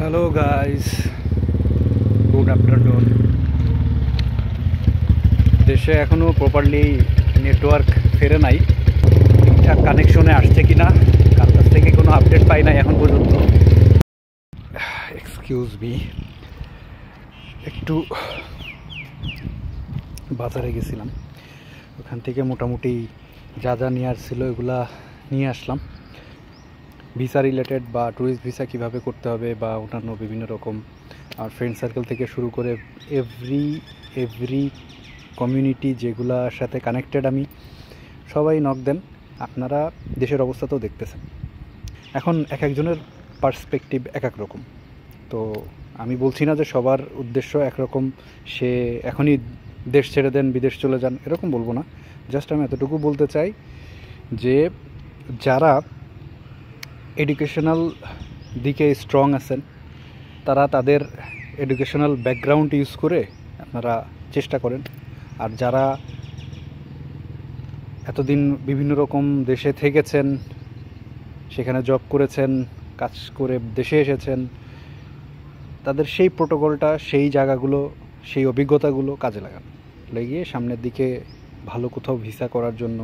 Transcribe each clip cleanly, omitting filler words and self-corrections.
Hello guys, good afternoon. দেশে এখনও properly network ফেরে নাই। ঠিকঠাক কানেকশনে আসছে কি না কার কাছ থেকে কোনো আপডেট পাই নাই এখন পর্যন্ত। এক্সকিউজ মি, একটু বাজারে গেছিলাম, ওখান থেকে মোটামুটি যা যা নিয়ে আসছিল এগুলা নিয়ে আসলাম। ভিসা রিলেটেড বা ট্যুরিস্ট ভিসা কীভাবে করতে হবে বা অন্যান্য বিভিন্ন রকম, আর ফ্রেন্ড সার্কেল থেকে শুরু করে এভরি কমিউনিটি যেগুলার সাথে কানেক্টেড আমি, সবাই নক দেন। আপনারা দেশের অবস্থা তো দেখতেছেন, এখন এক একজনের পার্সপেক্টিভ এক এক রকম। তো আমি বলছি না যে সবার উদ্দেশ্য একরকম, সে এখনই দেশ ছেড়ে দেন, বিদেশ চলে যান, এরকম বলবো না। জাস্ট আমি এতটুকু বলতে চাই যে যারা এডুকেশনাল দিকে স্ট্রং আছেন তারা তাদের এডুকেশনাল ব্যাকগ্রাউন্ড ইউজ করে আপনারা চেষ্টা করেন। আর যারা এতদিন বিভিন্ন রকম দেশে থেকেছেন, সেখানে জব করেছেন, কাজ করে দেশে এসেছেন, তাদের সেই প্রোটোকলটা, সেই জায়গাগুলো, সেই অভিজ্ঞতাগুলো কাজে লাগান, লাগিয়ে সামনের দিকে ভালো কোথাও ভিসা করার জন্য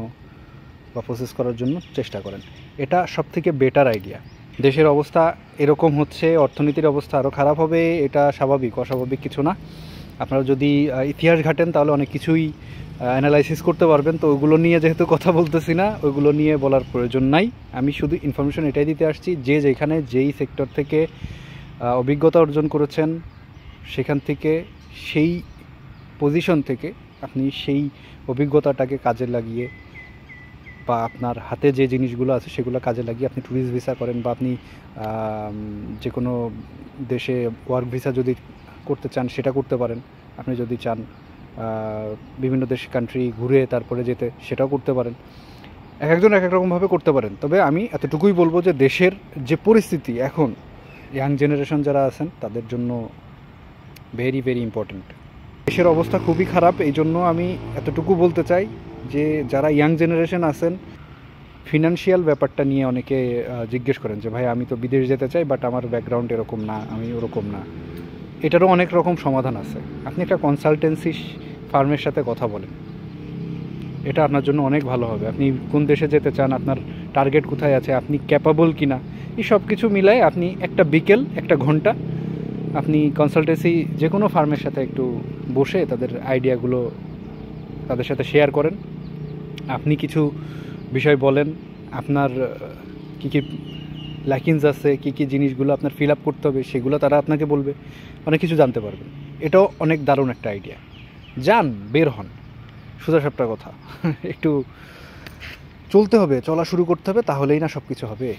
বা প্রসেস করার জন্য চেষ্টা করেন। এটা সবথেকে বেটার আইডিয়া। দেশের অবস্থা এরকম হচ্ছে, অর্থনীতির অবস্থা আরও খারাপ হবে, এটা স্বাভাবিক, অস্বাভাবিক কিছু না। আপনারা যদি ইতিহাস ঘাটেন তাহলে অনেক কিছুই অ্যানালাইসিস করতে পারবেন। তো ওইগুলো নিয়ে যেহেতু কথা বলতেছি না, ওইগুলো নিয়ে বলার প্রয়োজন নাই। আমি শুধু ইনফরমেশন এটাই দিতে আসছি যে যেখানে যেই সেক্টর থেকে অভিজ্ঞতা অর্জন করেছেন, সেখান থেকে সেই পজিশন থেকে আপনি সেই অভিজ্ঞতাটাকে কাজে লাগিয়ে বা আপনার হাতে যে জিনিসগুলো আছে সেগুলো কাজে লাগিয়ে আপনি ট্যুরিস্ট ভিসা করেন বা আপনি যে কোনো দেশে ওয়ার্ক ভিসা যদি করতে চান সেটা করতে পারেন। আপনি যদি চান বিভিন্ন দেশ কান্ট্রি ঘুরে তারপরে যেতে, সেটাও করতে পারেন। এক একজন এক এক রকমভাবে করতে পারেন। তবে আমি এতটুকুই বলবো যে দেশের যে পরিস্থিতি এখন, ইয়াং জেনারেশন যারা আছেন তাদের জন্য ভেরি ভেরি ইম্পর্ট্যান্ট। দেশের অবস্থা খুবই খারাপ, এই জন্য আমি এতটুকু বলতে চাই যে যারা ইয়াং জেনারেশন আছেন, ফিনান্সিয়াল ব্যাপারটা নিয়ে অনেকে জিজ্ঞেস করেন যে ভাই আমি তো বিদেশ যেতে চাই, বাট আমার ব্যাকগ্রাউন্ড এরকম না, আমি ওরকম না। এটারও অনেক রকম সমাধান আছে। আপনি একটা কনসালটেন্সি ফার্মের সাথে কথা বলেন, এটা আপনার জন্য অনেক ভালো হবে। আপনি কোন দেশে যেতে চান, আপনার টার্গেট কোথায় আছে, আপনি ক্যাপাবল কিনা, এই সব কিছু মিলায় আপনি একটা বিকেল, একটা ঘন্টা আপনি কনসালটেন্সি যে কোনো ফার্মের সাথে একটু বসে তাদের আইডিয়াগুলো তাদের সাথে শেয়ার করেন। আপনি কিছু বিষয় বলেন, আপনার কী কী ল্যাকিংস আছে, কী কী জিনিসগুলো আপনার ফিল আপ করতে হবে, সেগুলো তারা আপনাকে বলবে, অনেক কিছু জানতে পারবেন। এটাও অনেক দারুণ একটা আইডিয়া। যান, বের হন, সোজা সাপটা কথা। একটু চলতে হবে, চলা শুরু করতে হবে, তাহলেই না সব কিছু হবে।